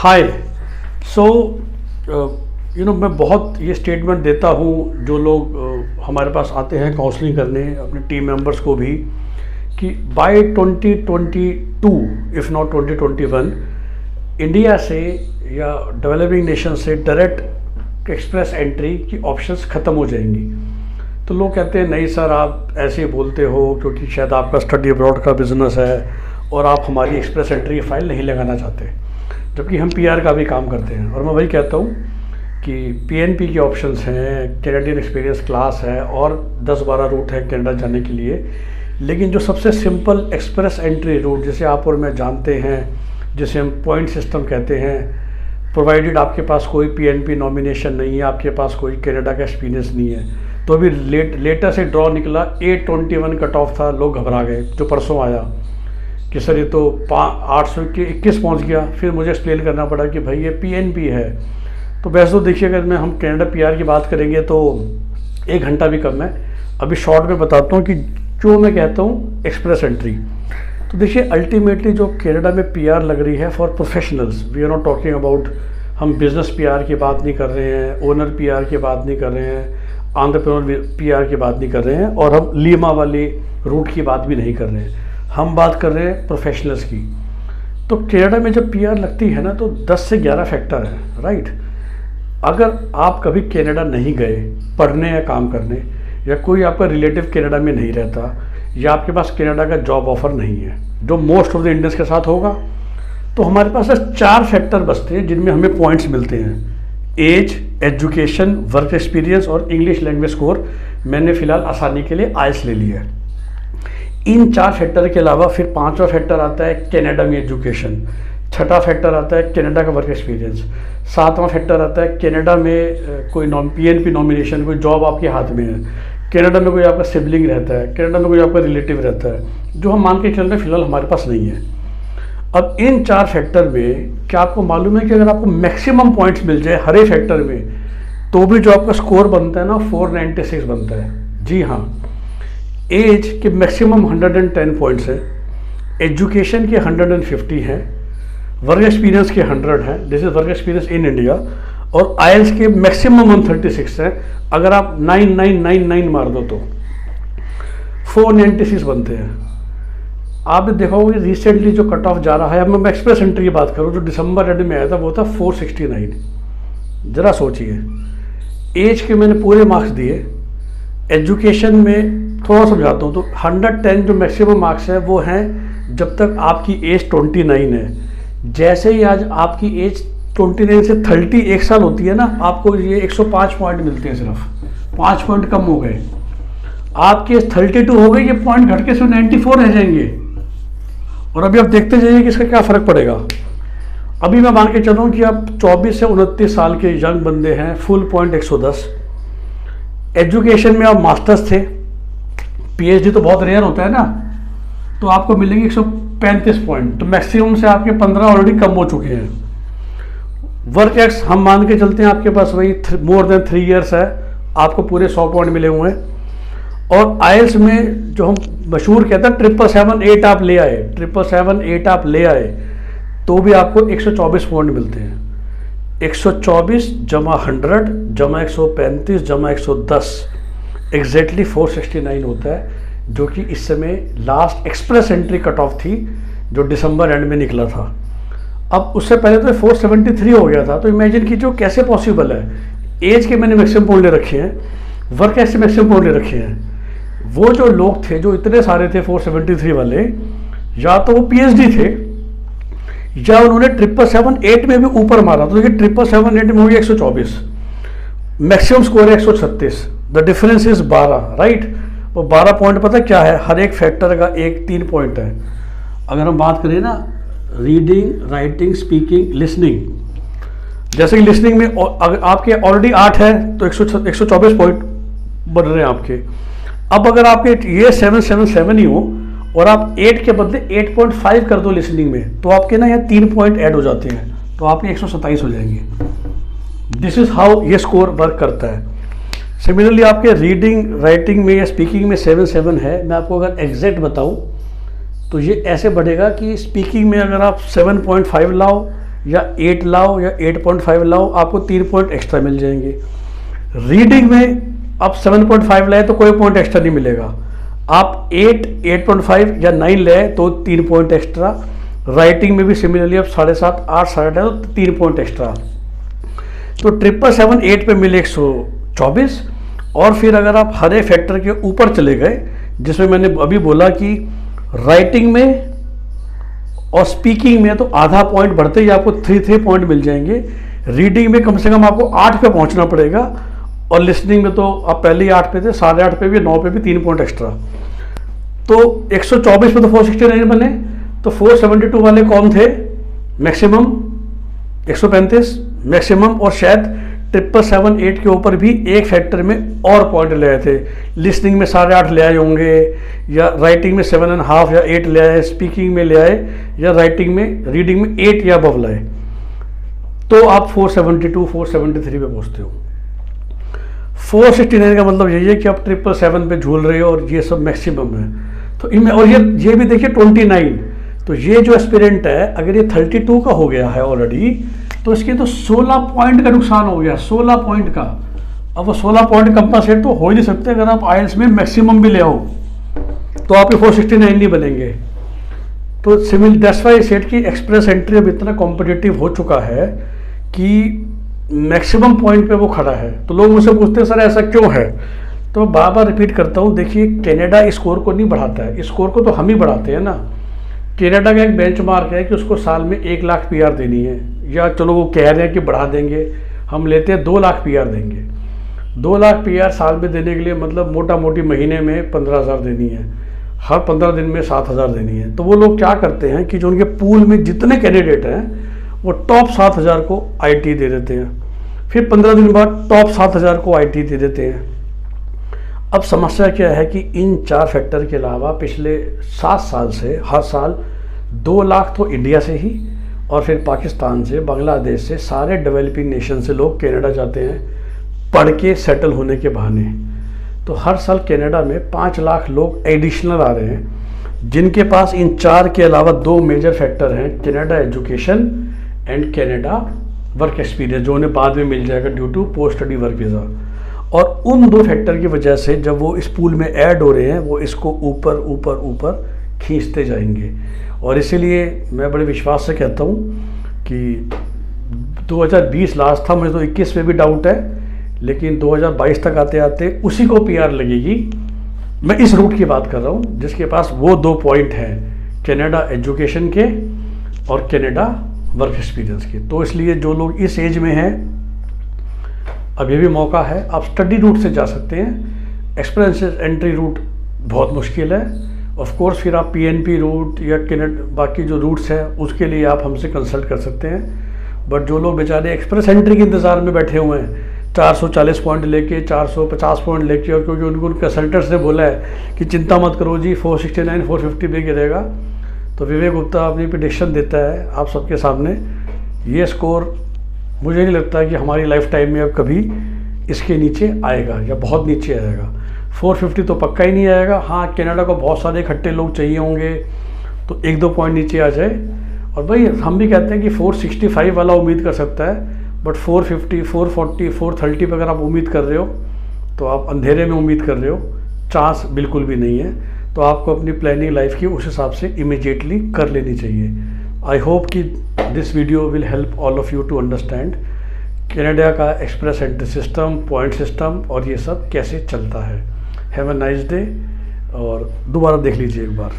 हाय। सो मैं बहुत ये स्टेटमेंट देता हूँ जो लोग हमारे पास आते हैं काउंसलिंग करने, अपने टीम मेंबर्स को भी, कि बाय 2022 इफ़ नॉट 2021 इंडिया से या डेवलपिंग नेशन से डायरेक्ट एक्सप्रेस एंट्री की ऑप्शंस ख़त्म हो जाएंगी। तो लोग कहते हैं नहीं सर, आप ऐसे ही बोलते हो क्योंकि शायद आपका स्टडी अब्रॉड का बिज़नेस है और आप हमारी एक्सप्रेस एंट्री की फ़ाइल नहीं लगाना चाहते, जबकि हम पीआर का भी काम करते हैं। और मैं वही कहता हूँ कि पीएनपी की ऑप्शंस हैं, कैनेडियन एक्सपीरियंस क्लास है और 10-12 रूट है कनाडा जाने के लिए। लेकिन जो सबसे सिंपल एक्सप्रेस एंट्री रूट जिसे आप और मैं जानते हैं, जिसे हम पॉइंट सिस्टम कहते हैं, प्रोवाइडेड आपके पास कोई पीएनपी नॉमिनेशन नहीं है, आपके पास कोई कनाडा का एक्सपीरियंस नहीं है। तो अभी लेटर से ड्रॉ निकला 821 कट ऑफ था, लोग घबरा गए। जो परसों आया कि सर ये तो 821 पहुँच गया। फिर मुझे एक्सप्लेन करना पड़ा कि भाई ये पीएनपी है। तो वैसे तो देखिए, अगर मैं हम कनाडा पीआर की बात करेंगे तो 1 घंटा भी कम है। अभी शॉर्ट में बताता हूँ कि जो मैं कहता हूँ एक्सप्रेस एंट्री। तो देखिए, अल्टीमेटली जो कनाडा में पीआर लग रही है for professionals, we are not talking about, हम बिजनेस पीआर की बात नहीं कर रहे हैं, ओनर पीआर की बात नहीं कर रहे हैं, एंटरप्रेन्योर पीआर की बात नहीं कर रहे हैं, और हम लीमा वाली रूट की बात भी नहीं कर रहे हैं। हम बात कर रहे हैं प्रोफेशनल्स की। तो कनाडा में जब पीआर लगती है ना, तो 10 से 11 फैक्टर है, राइट। अगर आप कभी कनाडा नहीं गए पढ़ने या काम करने, या कोई आपका रिलेटिव कनाडा में नहीं रहता, या आपके पास कनाडा का जॉब ऑफर नहीं है, जो मोस्ट ऑफ द इंडियंस के साथ होगा, तो हमारे पास 4 फैक्टर बचते हैं जिनमें हमें पॉइंट्स मिलते हैं। एज, एजुकेशन, वर्क एक्सपीरियंस और इंग्लिश लैंग्वेज स्कोर। मैंने फ़िलहाल आसानी के लिए आइल्स ले लिया है। इन 4 फैक्टर के अलावा फिर 5वां फैक्टर आता है कनाडा में एजुकेशन, 6ठा फैक्टर आता है कनाडा का वर्क एक्सपीरियंस, 7वां फैक्टर आता है कनाडा में कोई पीएनपी नॉमिनेशन, कोई जॉब आपके हाथ में है, कनाडा में कोई आपका सिबलिंग रहता है, कनाडा में कोई आपका रिलेटिव रहता है, जो हम मान के चल रहे हैं फिलहाल हमारे पास नहीं है। अब इन 4 फैक्टर में क्या आपको मालूम है कि अगर आपको मैक्सिमम पॉइंट्स मिल जाए हर एक फैक्टर में, तो भी जो आपका स्कोर बनता है ना 496 बनता है। जी हाँ, एज के मैक्सिमम 110 पॉइंट्स है, एजुकेशन के 150 हैं, वर्क एक्सपीरियंस के 100 हैं, this is work experience in India, और आइल्स के मैक्सिमम 136 हैं। अगर आप 9999 मार दो तो 496 बनते हैं। आपने देखा होगा रिसेंटली जो कट ऑफ जा रहा है, अब मैं एक्सप्रेस एंट्री की बात करूँ, जो दिसंबर एंड में आया था वो था 469। ज़रा सोचिए, एज के मैंने पूरे मार्क्स दिए, एजुकेशन में थोड़ा समझाता हूँ, तो 110 जो मैक्सिमम मार्क्स है वो हैं जब तक आपकी एज 29 है। जैसे ही आज आपकी एज 29 से 30 1 साल होती है ना, आपको ये 105 पॉइंट मिलते हैं, सिर्फ 5 पॉइंट कम हो गए। आपकी एज 32 हो गई, ये पॉइंट घट के सिर्फ 94 रह जाएंगे। और अभी आप देखते जाइए कि इसका क्या फ़र्क पड़ेगा। अभी मैं मान के चल रहा हूँ कि आप 24 से 29 साल के यंग बंदे हैं, फुल पॉइंट 110। एजुकेशन में आप मास्टर्स थे, पीएचडी तो बहुत रेयर होता है ना, तो आपको मिलेंगे 135 पॉइंट, तो मैक्सिमम से आपके 15 ऑलरेडी कम हो चुके हैं। वर्क एक्स हम मान के चलते हैं आपके पास वही मोर देन 3 इयर्स है, आपको पूरे 100 पॉइंट मिले हुए हैं। और आइल्स में जो हम मशहूर कहते हैं 777-8 आप ले आए, 777-8 आप ले आए, तो भी आपको 124 पॉइंट मिलते हैं। 124 जमा 100 जमा 135 जमा 110 एग्जैक्टली 469 होता है, जो कि इस समय last express entry cut off थी जो दिसंबर एंड में निकला था। अब उससे पहले तो 473 हो गया था। तो इमेजिन कीजिए कैसे पॉसिबल है। एज के मैंने मैक्सिमम पॉइंट ले रखे हैं, वर्क एक्स मैक्सिमम पॉइंट ले रखे हैं। वो जो लोग थे जो इतने सारे थे 473 वाले, या तो वो पीएचडी थे या उन्होंने 777-8 में भी ऊपर मारा। तो देखिए 777-8 में हो गया 124, मैक्सिमम स्कोर है 136, द डिफरेंस इज 12, राइट। वो 12 पॉइंट पता क्या है, हर एक फैक्टर का 3 पॉइंट है। अगर हम बात करें ना रीडिंग, राइटिंग, स्पीकिंग, लिसनिंग, जैसे कि लिसनिंग में अगर आपके ऑलरेडी 8 है तो 124 पॉइंट बन रहे हैं आपके। अब अगर आपके ये 777 ही हो और आप 8 के बदले 8.5 कर दो लिसनिंग में, तो आपके ना यहाँ 3 पॉइंट ऐड हो जाते हैं, तो आपके 127 हो जाएंगे। दिस इज हाउ ये स्कोर वर्क करता है। सिमिलरली आपके रीडिंग, राइटिंग में या स्पीकिंग में 77 है। मैं आपको अगर एग्जैक्ट बताऊं तो ये ऐसे बढ़ेगा कि स्पीकिंग में अगर आप 7.5 लाओ, या 8 लाओ या 8.5 लाओ, आपको 3 पॉइंट एक्स्ट्रा मिल जाएंगे। रीडिंग में आप 7.5 लाए तो कोई पॉइंट एक्स्ट्रा नहीं मिलेगा। आप 8, 8.5 या 9 ले तो 3 पॉइंट एक्स्ट्रा। राइटिंग में भी सिमिलरली आप 7.5, 8, 8.5 तो 3 पॉइंट एक्स्ट्रा। तो 777 पे मिले 124। और फिर अगर आप हर एक फैक्टर के ऊपर चले गए, जिसमें मैंने अभी बोला कि राइटिंग में और स्पीकिंग में तो आधा पॉइंट बढ़ते ही आपको 3 पॉइंट मिल जाएंगे। रीडिंग में कम से कम आपको 8 पे पहुंचना पड़ेगा, और लिसनिंग में तो आप पहले ही 8 पे थे, 8.5 पे भी, 9 पे भी 3 पॉइंट एक्स्ट्रा। तो 124 पे तो 469 बने। तो 472 वाले कौन थे? मैक्सिमम 135 मैक्सिमम, और शायद 778 के ऊपर भी एक फैक्टर में और पॉइंट ले आए थे। लिसनिंग में 8.5 ले आए होंगे, या राइटिंग में 7.5 या 8 ले आए, स्पीकिंग में ले आए, या राइटिंग में रीडिंग में 8 या अबव लाए, तो आप 472 473 पे पहुंचते हो। 469 का मतलब यही है कि आप 777 पे झूल रहे हो, और ये सब मैक्सिमम है। तो इनमें, और ये भी देखिए 29, तो ये जो एस्पिरेंट है अगर ये 32 का हो गया है ऑलरेडी, तो इसके तो 16 पॉइंट का नुकसान हो गया, 16 पॉइंट का। अब वो 16 पॉइंट कंपनसेट तो हो ही नहीं सकते। अगर आप आइल्स में मैक्सिमम भी ले आओ तो आपके 469 नहीं बनेंगे। तो सिमिल दैट्स व्हाई सेट की एक्सप्रेस एंट्री अब इतना कॉम्पिटिटिव हो चुका है कि मैक्सिमम पॉइंट पे वो खड़ा है। तो लोग मुझसे पूछते हैं सर ऐसा क्यों है? तो बार बार रिपीट करता हूँ, देखिए कनाडा स्कोर को नहीं बढ़ाता है, स्कोर को तो हम ही बढ़ाते हैं ना। कनाडा का एक बेंचमार्क है कि उसको साल में 1 लाख PR देनी है, या चलो वो कह रहे हैं कि बढ़ा देंगे, हम लेते हैं 2 लाख PR देंगे। 2 लाख PR साल में देने के लिए मतलब मोटा मोटी महीने में 15,000 देनी है, हर 15 दिन में 7,000 देनी है। तो वो लोग क्या करते हैं कि जो उनके पूल में जितने कैंडिडेट हैं वो टॉप 7,000 को IT दे देते हैं, फिर 15 दिन बाद टॉप 7,000 को IT दे देते हैं। अब समस्या क्या है कि इन 4 फैक्टर के अलावा पिछले 7 साल से हर साल 2 लाख तो इंडिया से ही, और फिर पाकिस्तान से, बांग्लादेश से, सारे डेवलपिंग नेशन से लोग कनाडा जाते हैं पढ़ के सेटल होने के बहाने। तो हर साल कनाडा में 5 लाख लोग एडिशनल आ रहे हैं, जिनके पास इन 4 के अलावा 2 मेजर फैक्टर हैं, Canada education and Canada work experience, जो उन्हें बाद में मिल जाएगा due to post study work visa. और उन 2 फैक्टर की वजह से जब वो इस पूल में ऐड हो रहे हैं, वो इसको ऊपर ऊपर ऊपर खींचते जाएंगे। और इसीलिए मैं बड़े विश्वास से कहता हूँ कि 2020 लास्ट था, मुझे तो 21 में भी डाउट है, लेकिन 2022 तक आते आते उसी को PR लगेगी। मैं इस रूट की बात कर रहा हूँ जिसके पास वो 2 पॉइंट हैं, कनाडा एजुकेशन के और कनाडा वर्क एक्सपीरियंस के। तो इसलिए जो लोग इस एज में हैं, अभी भी मौका है, आप स्टडी रूट से जा सकते हैं। एक्सपीरियंस एंट्री रूट बहुत मुश्किल है। ऑफ कोर्स फिर आप PNP रूट या बाकी जो रूट्स हैं उसके लिए आप हमसे कंसल्ट कर सकते हैं। बट जो लोग बेचारे एक्सप्रेस एंट्री के इंतज़ार में बैठे हुए हैं, 440 पॉइंट लेके, 450 पॉइंट लेके, और क्योंकि उनको कंसल्टेंट्स ने बोला है कि चिंता मत करो जी 469 450 पे गिरेगा, तो विवेक गुप्ता अपनी प्रेडिक्शन देता है आप सबके सामने। ये स्कोर मुझे नहीं लगता कि हमारी लाइफ टाइम में अब कभी इसके नीचे आएगा, या बहुत नीचे आएगा। 450 तो पक्का ही नहीं आएगा। हाँ, कनाडा को बहुत सारे इकट्ठे लोग चाहिए होंगे तो 1-2 पॉइंट नीचे आ जाए। और भाई हम भी कहते हैं कि 465 वाला उम्मीद कर सकता है, बट 450, 440, 430 पर अगर आप उम्मीद कर रहे हो तो आप अंधेरे में उम्मीद कर रहे हो, चांस बिल्कुल भी नहीं है। तो आपको अपनी प्लानिंग लाइफ की उस हिसाब से इमीडिएटली कर लेनी चाहिए। आई होप कि this video will help all of you to understand Canada का express entry system, point system और ये सब कैसे चलता है। हैव अ नाइस डे, और दोबारा देख लीजिए एक बार।